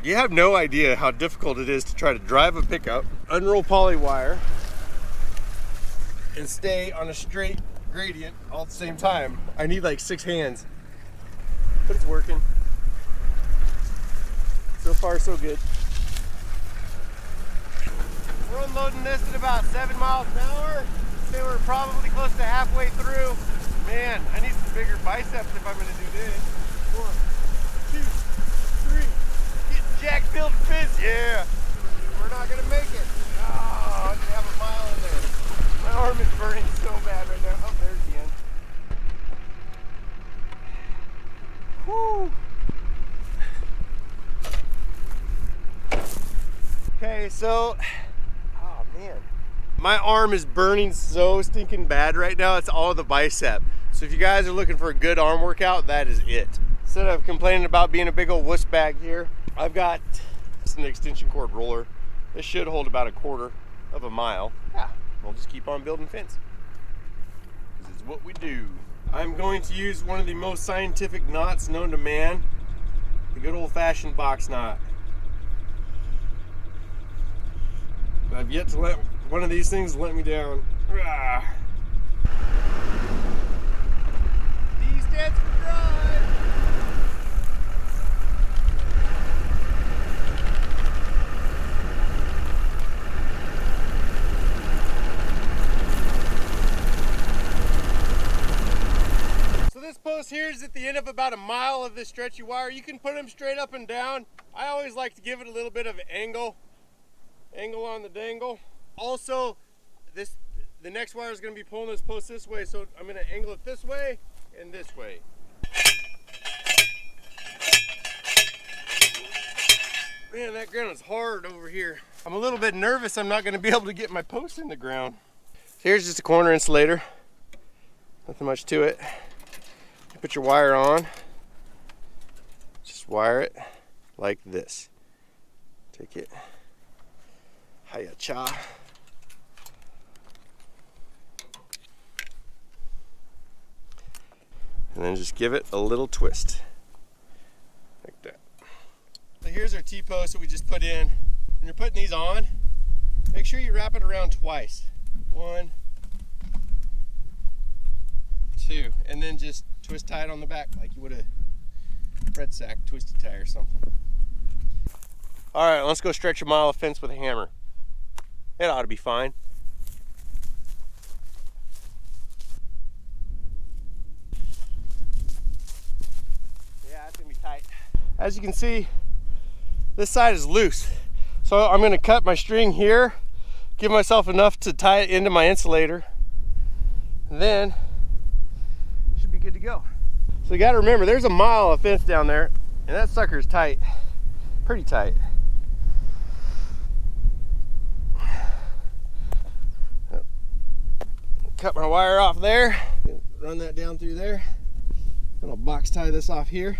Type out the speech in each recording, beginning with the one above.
You have no idea how difficult it is to try to drive a pickup, unroll poly wire, and stay on a straight gradient all at the same time. I need like 6 hands, but it's working. So far, so good. We're unloading this at about 7 miles an hour. Say we're probably close to halfway through. Man, I need some bigger biceps if I'm gonna do this. 1, 2, 3. Get jacked, build, fizz. Yeah. We're not gonna make it. Oh, I didn't have a mile in there. My arm is burning so bad right now. Oh, there's the end. Whew. Okay, so, oh man. My arm is burning so stinking bad right now. It's all the bicep. So if you guys are looking for a good arm workout, that is it. Instead of complaining about being a big old wuss bag here, I've got an extension cord roller. This should hold about 1/4 of a mile. Yeah, we'll just keep on building fence. This is what we do. I'm going to use one of the most scientific knots known to man, the good old-fashioned box knot. I've yet to let one of these things let me down. D stands for drive. So this post here is at the end of about 1 mile of this stretchy wire. You can put them straight up and down. I always like to give it a little bit of an angle on the dangle. Also, the next wire is going to be pulling this post this way, so I'm going to angle it this way and this way. Man, that ground is hard over here. I'm a little bit nervous I'm not going to be able to get my post in the ground. So here's just a corner insulator. Nothing much to it. You put your wire on. Just wire it like this. Take it. Hiya cha. And then just give it a little twist. Like that. So here's our T-post that we just put in. When you're putting these on, make sure you wrap it around twice. 1, 2, and then just twist tie it on the back like you would a bread sack twisty tie or something. All right, let's go stretch a mile of fence with a hammer. It ought to be fine. Yeah, it's gonna be tight. As you can see, this side is loose. So I'm gonna cut my string here, give myself enough to tie it into my insulator, and then should be good to go. So you gotta remember, there's 1 mile of fence down there, and that sucker's tight, pretty tight. Cut my wire off there, run that down through there, and I'll box tie this off here.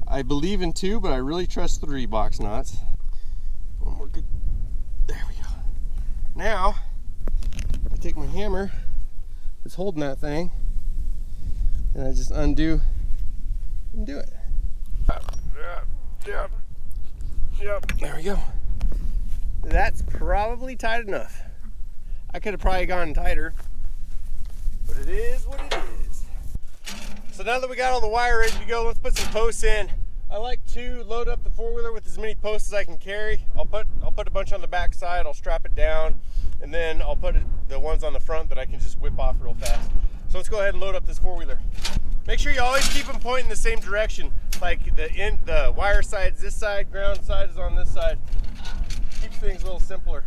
I believe in 2, but I really trust 3 box knots. One more good. There we go. Now, I take my hammer that's holding that thing, and I just undo and do it. Yep. There we go. That's probably tight enough. I could have probably gone tighter, but it is what it is. So now that we got all the wire ready to go, let's put some posts in. I like to load up the 4-wheeler with as many posts as I can carry. I'll put a bunch on the back side, I'll strap it down, and then I'll put the ones on the front that I can just whip off real fast. So let's go ahead and load up this 4-wheeler. Make sure you always keep them pointing the same direction. Like the wire side's this side, ground side is on this side. Keeps things a little simpler.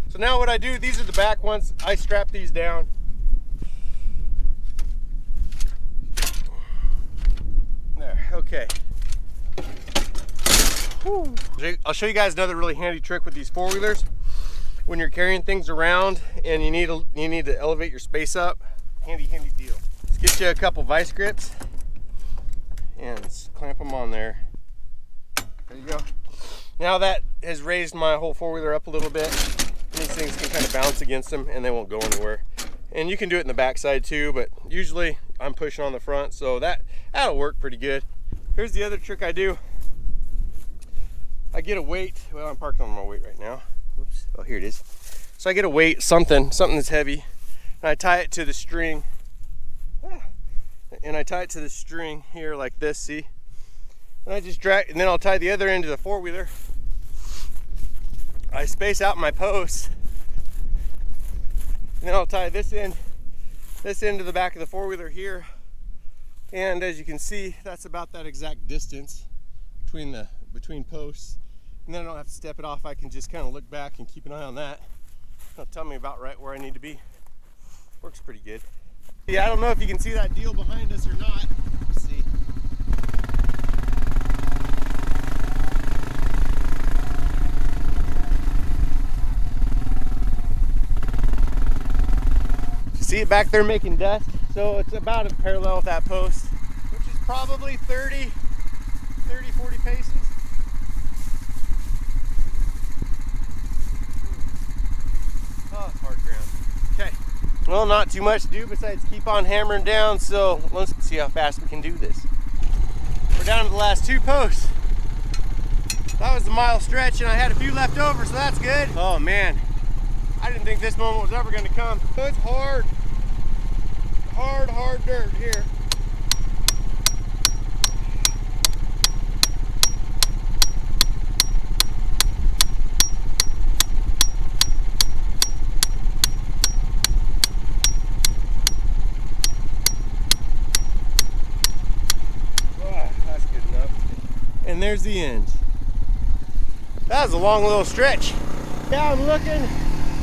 So now what I do, these are the back ones, I strap these down. There, okay. Whew. I'll show you guys another really handy trick with these 4-wheelers. When you're carrying things around and you need to elevate your space up, handy deal. Let's get you a couple vice grips and clamp them on there. There you go. Now that has raised my whole 4-wheeler up a little bit. These things can kind of bounce against them and they won't go anywhere. And you can do it in the backside too, but usually I'm pushing on the front, so that'll work pretty good. Here's the other trick I do. I get a weight. Well, I'm parked on my weight right now. Whoops. Oh, here it is. So I get a weight, something that's heavy, and I tie it to the string. And I tie it to the string here like this, see? And I just drag, and then I'll tie the other end to the four-wheeler. I space out my posts, and then I'll tie this end to the back of the four-wheeler here. And as you can see, that's about that exact distance between posts. And then I don't have to step it off. I can just kind of look back and keep an eye on that. It'll tell me about right where I need to be. Works pretty good. Yeah, I don't know if you can see that deal behind us or not. Let's see. See it back there making dust? So it's about a parallel with that post, which is probably 30, 40 paces. Oh, it's hard ground. Okay. Well, not too much to do besides keep on hammering down, so let's see how fast we can do this. We're down to the last 2 posts. That was a mile stretch, and I had a few left over, so that's good. Oh man, I didn't think this moment was ever going to come. So it's hard dirt here. That's good enough. And there's the end. That was a long little stretch. Yeah, I'm looking.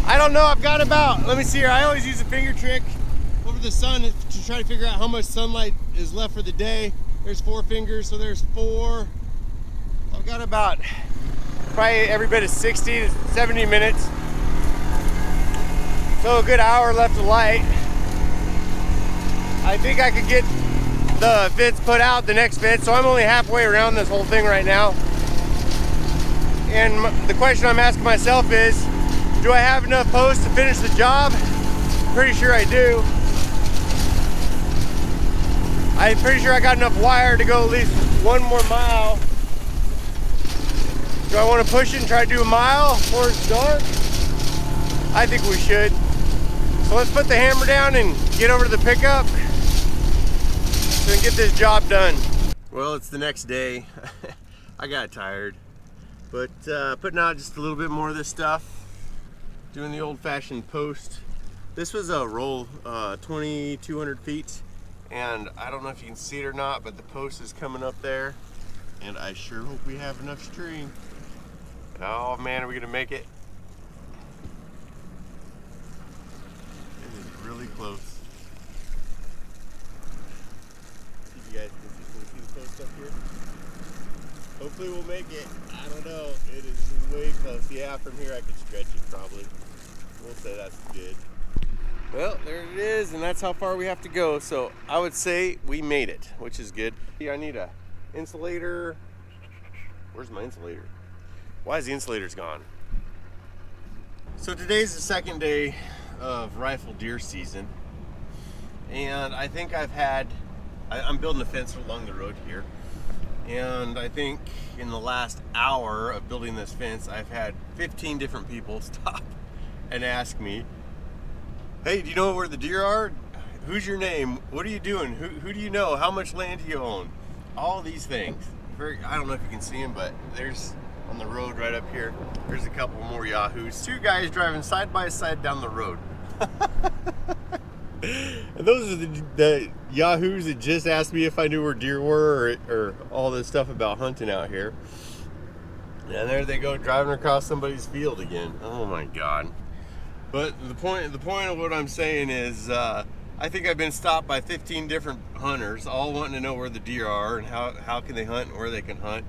I don't know, I've got about, let me see here. I always use a finger trick over the sun to try to figure out how much sunlight is left for the day. There's 4 fingers, so there's 4. I've got about probably every bit of 60 to 70 minutes. So a good hour left of light. I think I could get the fence put out, the next fence, so I'm only halfway around this whole thing right now. And the question I'm asking myself is, do I have enough posts to finish the job? Pretty sure I do. I'm pretty sure I got enough wire to go at least 1 more mile. Do I want to push it and try to do a mile before it's dark? I think we should. So let's put the hammer down and get over to the pickup so we can get this job done. Well, it's the next day. I got tired, but putting out just a little bit more of this stuff, doing the old-fashioned post. This was a roll 2,200 feet, and I don't know if you can see it or not, but the post is coming up there, and I sure hope we have enough string. Oh man, are we gonna make it? It is really close. See if you guys can see the post up here. Hopefully we'll make it. I don't know. It is way close. Yeah, from here I could stretch it probably. We'll say that's good. Well, there it is, and that's how far we have to go. So I would say we made it, which is good. I need a insulator. Where's my insulator? Why is the insulator's gone? So today's the second day of rifle deer season, and I think I'm building a fence along the road here, and I think in the last hour of building this fence, I've had 15 different people stop and ask me, hey, do you know where the deer are? Who's your name? What are you doing? Who do you know? How much land do you own? All these things. I don't know if you can see them, but there's on the road right up here, there's a couple more yahoos. 2 guys driving side by side down the road. And those are the yahoos that just asked me if I knew where deer were or all this stuff about hunting out here. And there they go, driving across somebody's field again. Oh my God. But the point of what I'm saying is, I think I've been stopped by 15 different hunters, all wanting to know where the deer are and how can they hunt and where they can hunt.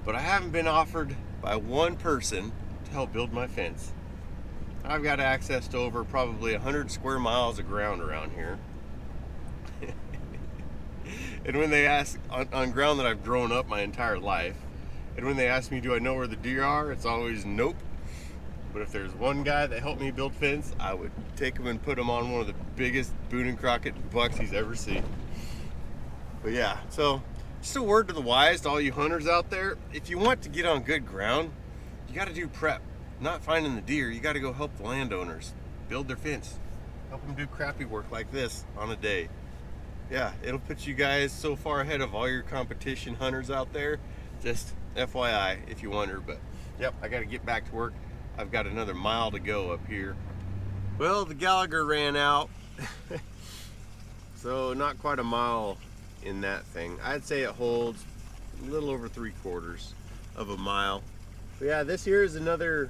But I haven't been offered by one person to help build my fence. I've got access to over probably 100 square miles of ground around here. And when they ask, on ground that I've grown up my entire life, and when they ask me, do I know where the deer are? It's always nope. But if there's one guy that helped me build fence, I would take him and put him on one of the biggest Boone and Crockett bucks he's ever seen. But yeah, so just a word to the wise, to all you hunters out there. If you want to get on good ground, you got to do prep. Not finding the deer, you got to go help the landowners build their fence. Help them do crappy work like this on a day. Yeah, it'll put you guys so far ahead of all your competition hunters out there. Just FYI if you wonder. But yep, I got to get back to work. I've got another mile to go up here. Well, the Gallagher ran out. So not quite a mile in that thing. I'd say it holds a little over 3/4 of a mile. But yeah, this here is another,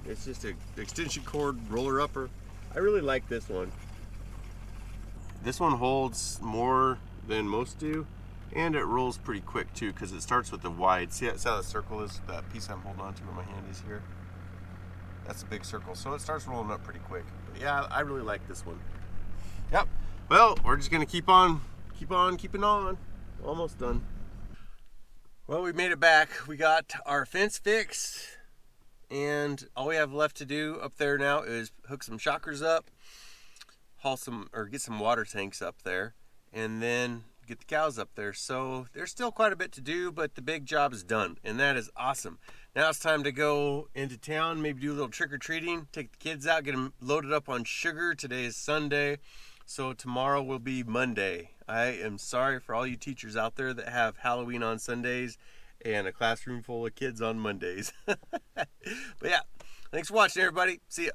it's just an extension cord roller upper. I really like this one. This one holds more than most do, and it rolls pretty quick too, because it starts with the wide. See how the circle is, that piece I'm holding on to where my hand is here? That's a big circle, so it starts rolling up pretty quick. But yeah, I really like this one. Yep. Well, we're just gonna keep on keeping on. Almost done. Well, we made it back. We got our fence fixed, and all we have left to do up there now is hook some shockers up, haul some, or get some water tanks up there, and then get the cows up there. So there's still quite a bit to do, but the big job is done, and that is awesome. Now it's time to go into town, maybe do a little trick-or-treating, take the kids out, get them loaded up on sugar. Today is Sunday, so tomorrow will be Monday. I am sorry for all you teachers out there that have Halloween on Sundays and a classroom full of kids on Mondays. But yeah, thanks for watching, everybody. See ya.